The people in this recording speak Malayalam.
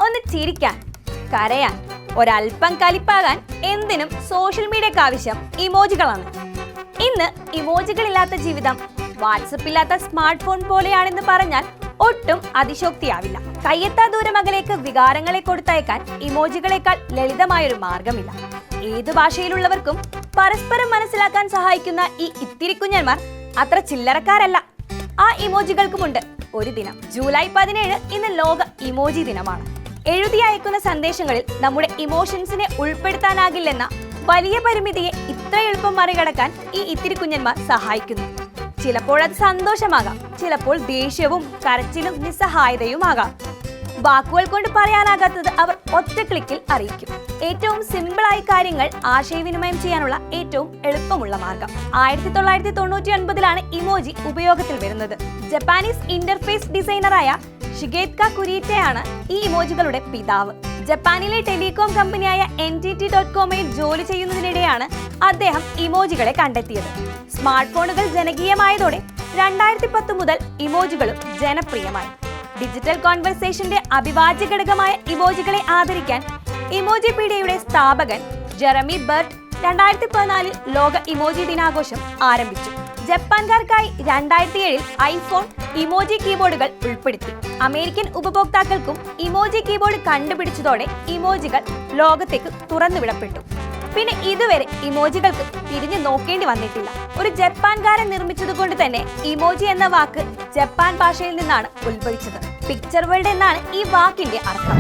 ഒന്ന് ചിരിക്കാൻ, കരയാൻ, ഒരൽപ്പം കലിപ്പാകാൻ എന്തിനും സോഷ്യൽ മീഡിയക്ക് ആവശ്യം ഇമോജികളാണ്. ഇന്ന് ഇമോജികളില്ലാത്ത ജീവിതം വാട്സപ്പ് ഇല്ലാത്ത സ്മാർട്ട് ഫോൺ പോലെയാണെന്ന് പറഞ്ഞാൽ ഒട്ടും അതിശോക്തിയാവില്ല. കയ്യെത്താ ദൂരമകലേക്ക് വികാരങ്ങളെ കൊടുത്തയക്കാൻ ഇമോജികളെക്കാൾ ലളിതമായൊരു മാർഗമില്ല. ഏതു ഭാഷയിലുള്ളവർക്കും പരസ്പരം മനസ്സിലാക്കാൻ സഹായിക്കുന്ന ഈ ഇത്തിരി കുഞ്ഞന്മാർ അത്ര ചില്ലറക്കാരല്ല. ആ ഇമോജികൾക്കുമുണ്ട് ഒരു ദിനം. ജൂലൈ 17 ഇന്ന് ലോക ഇമോജി ദിനമാണ്. എഴുതി അയക്കുന്ന സന്ദേശങ്ങളിൽ നമ്മുടെ ഇമോഷൻസിനെ ഉൾപ്പെടുത്താനാകില്ലെന്ന വലിയ പരിമിതിയെ ഇത്ര എളുപ്പം മറികടക്കാൻ ഈ ഇത്തിരി കുഞ്ഞന്മാർ സഹായിക്കുന്നു. ചിലപ്പോൾ അത് സന്തോഷമാകാം, ചിലപ്പോൾ ദേഷ്യവും കരച്ചിലും നിസ്സഹായതയുമാകാം. വാക്കുകൾ കൊണ്ട് പറയാനാകാത്തത് അവർ ഒറ്റ ക്ലിക്കിൽ അറിയിക്കും. ഏറ്റവും സിമ്പിളായി കാര്യങ്ങൾ ആശയവിനിമയം ചെയ്യാനുള്ള ഏറ്റവും എളുപ്പമുള്ള മാർഗം. 1999 ഇമോജി ഉപയോഗത്തിൽ വരുന്നത്. ജപ്പാനീസ് ഇന്റർഫേസ് ഡിസൈനറായ ഷിഗേറ്റ്ക കുരീറ്റയാണ് ഈ ഇമോജികളുടെ പിതാവ്. ജപ്പാനിലെ ടെലികോം കമ്പനിയായ NTT.comയിൽ ജോലി ചെയ്യുന്നതിനിടെയാണ് അദ്ദേഹം ഇമോജികളെ കണ്ടെത്തിയത്. സ്മാർട്ട് ഫോണുകൾ ജനകീയമായതോടെ 2010 മുതൽ ഇമോജികളും ജനപ്രിയമായി. ഡിജിറ്റൽ കോൺവെർസേഷന്റെ അവിഭാജ്യ ഘടകമായ ഇമോജികളെ ആദരിക്കാൻ ഇമോജിപീഡിയയുടെ സ്ഥാപകൻ ജെറമി ബർട്ട് 2014 ലോക ഇമോജി ദിനാഘോഷം ആരംഭിച്ചു. ജപ്പാൻകാർക്കായി 2007 ഐഫോൺ ഇമോജി കീബോർഡുകൾ ഉൾപ്പെടുത്തി. അമേരിക്കൻ ഉപഭോക്താക്കൾക്കും ഇമോജി കീബോർഡ് കണ്ടുപിടിച്ചതോടെ ഇമോജികൾ ലോകത്തേക്ക് തുറന്നുവിടപ്പെട്ടു. പിന്നെ ഇതുവരെ ഇമോജികൾക്ക് തിരിഞ്ഞു നോക്കേണ്ടി വന്നിട്ടില്ല. ഒരു ജപ്പാൻകാരൻ നിർമ്മിച്ചതുകൊണ്ട് തന്നെ ഇമോജി എന്ന വാക്ക് ജപ്പാൻ ഭാഷയിൽ നിന്നാണ് ഉത്ഭവിച്ചത്. പിക്ചർ വേൾഡ് എന്നാണ് ഈ വാക്കിന്റെ അർത്ഥം.